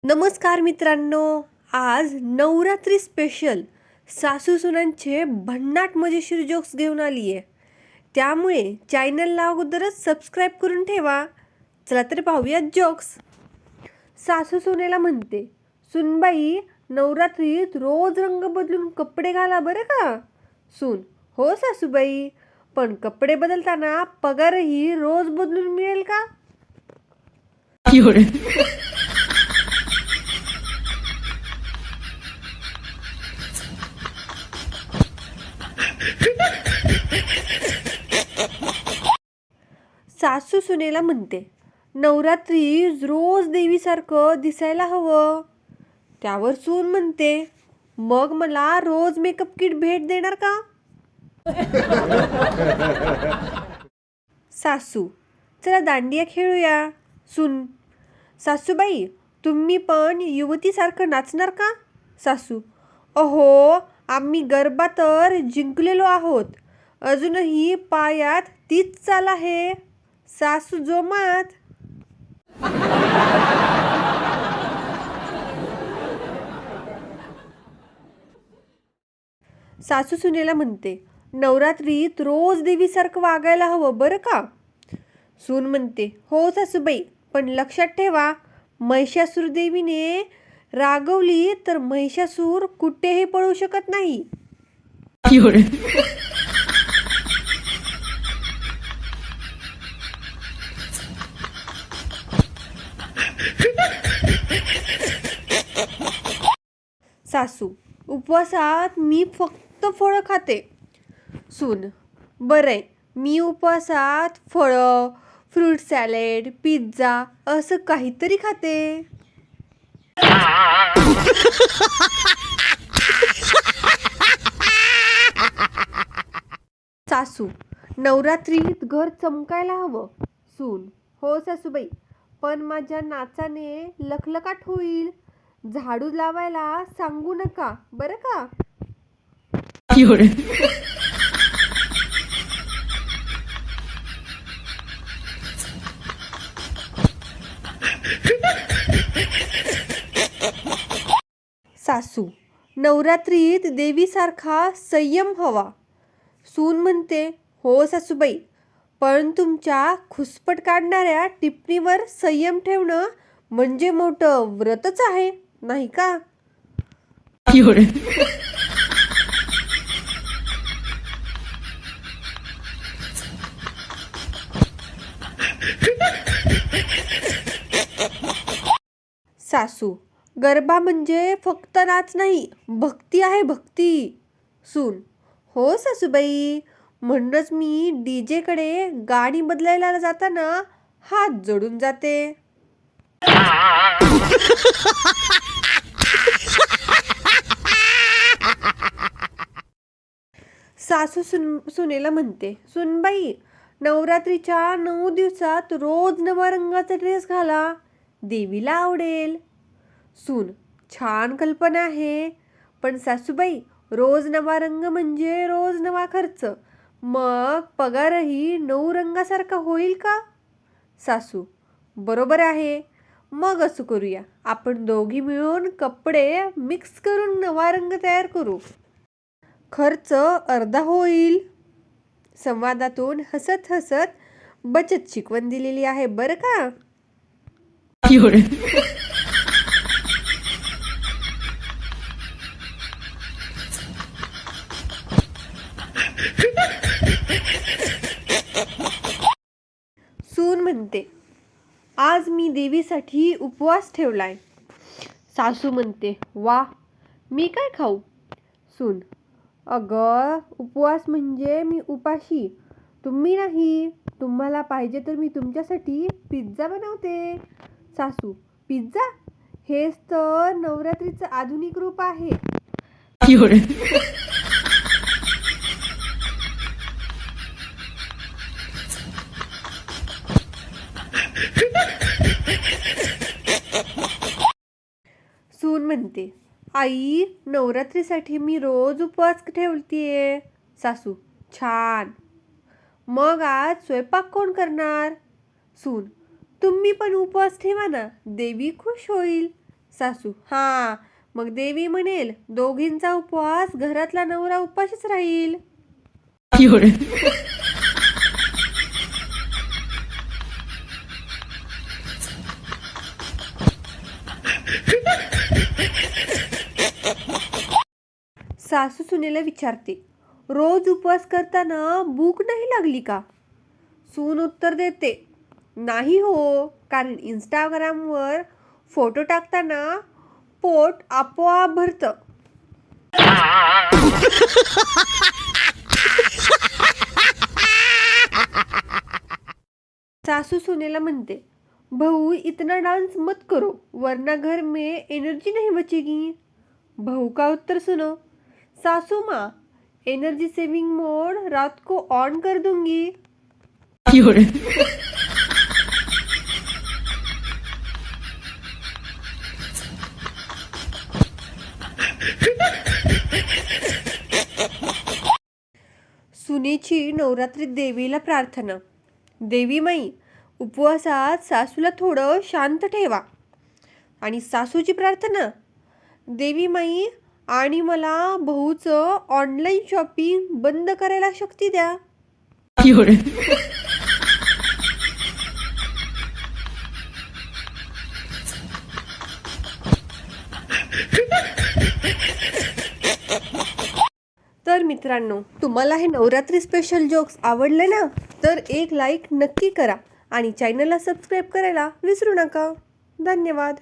नमस्कार मित्रांनो. आज नवरात्री स्पेशल सासू सुनांचे भन्नाट मजेशीर जोक्स घेऊन आली आहे. त्यामुळे चॅनलला अगोदरच सबस्क्राईब करून ठेवा. चला तर पाहूयात जोक्स. सासू सुनेला म्हणते, सुनबाई नवरात्रीत रोज रंग बदलून कपडे घाला बरं का. सून, हो सासूबाई, पण कपडे बदलताना पगारही रोज बदलून मिळेल का. सासू सुनेला म्हणते, नवरात्री रोज देवीसारखं दिसायला हवं. त्यावर सून म्हणते, मग मला रोज मेकअप किट भेट देणार का. सासू, चला दांडिया खेळूया. सून, सासूबाई तुम्ही पण युवतीसारखं नाचणार का. सासू, अहो आम्ही गरबा तर जिंकलेलो आहोत, अजूनही पायात तीच चाल आहे. सासू जोमात. सासू सुनेला म्हणते, नवरात्रीत रोज देवीसारखं वागायला हवं बरं का. सून म्हणते, हो सासूबाई, पण लक्षात ठेवा, महिषासूर देवीने रागवली तर महिषासूर कुठेही पळू शकत नाही. सासू, उपवासात मी फक्त फळं खाते. सून, बरंय, मी उपवासात फळं, फ्रूट सॅलेड, पिझ्झा असं काहीतरी खाते. सासू, नवरात्रीत घर चमकायला हवं. सून, हो सासूबाई, पण माझ्या नाचाने लखलखाट होईल. झाडू लावायला सांगू नका बरं का. सासू, नवरात्रीत देवीसारखा संयम हवा. सून म्हणते, हो सासूबाई, पण तुमच्या खुसपट काढणाऱ्या टिपणीवर संयम ठेवणं म्हणजे मोठं व्रतच आहे नाही का. सासू, गरबा म्हणजे फक्त नाच नाही, भक्ती आहे भक्ती. सून, हो सासूबाई, म्हणूनच मी डीजे कडे गाणी बदलायला जाताना हात जोडून जाते. सासू सुनेला म्हणते, सुनबाई नवरात्रीच्या 9 दिवसात रोज नवा रंगाचा ड्रेस घाला, देवीला आवडेल. सून, छान कल्पना आहे, पण सासूबाई रोज नवा रंग म्हणजे रोज नवा खर्च, मग पगारही 9 रंगासारखा होईल का. सासू, बरोबर आहे, मग असं करूया, आपण दोघी मिळून कपडे मिक्स करून नवा रंग तयार करू, खर्च अर्धा होईल. संवादातून हसत हसत बचत शिकवण दिलेली आहे बरं का. सून म्हणते, आज मी देवीसाठी उपवास ठेवलाय. सासू म्हणते, वा, मी काय खाऊ. सून, अगं उपवास म्हणजे मी उपाशी, तुम्ही नाही. तुम्हाला पाहिजे तर मी तुमच्यासाठी पिझ्झा बनवते. सासू, पिझ्झा, हेच तर नवरात्रीचं आधुनिक रूप आहे. सून म्हणते, आई नवरात्रीसाठी मी रोज उपवास ठेवतीये. सासू, छान, मग आज स्वयंपाक कोण करणार. सून, तुम्ही पण उपवास ठेवा ना, देवी खुश होईल. सासू: हा, मग देवी म्हणेल दोघींचा उपवास, घरातला नवरा उपाशीच राहील. सासू सुनेला विचारते: रोज उपवास करताना भूक नाही लागली का? सून उत्तर देते: नाही हो, कारण इंस्टाग्रामवर फोटो टाकताना पोट आपोआप भरतं. सासू सुनेला म्हणते: बहू, इतना डांस मत करो वरना घर में एनर्जी नहीं बचेगी. बहू का उत्तर सुनो: सासू माँ, एनर्जी सेविंग मोड रात को ऑन कर दूंगी. सुनेची नवरात्रीत देवीला प्रार्थना: देवी माई, उपवासात सासूला थोडं शांत ठेवा. आणि सासूची प्रार्थना: देवी माई, आणि मला बहूचं ऑनलाईन शॉपिंग बंद करायला शक्ती द्या. तर मित्रांनो, तुम्हाला हे नवरात्री स्पेशल जोक्स आवडले ना, तर एक लाईक नक्की करा आणि चॅनलला सबस्क्राईब करायला विसरू नका. धन्यवाद.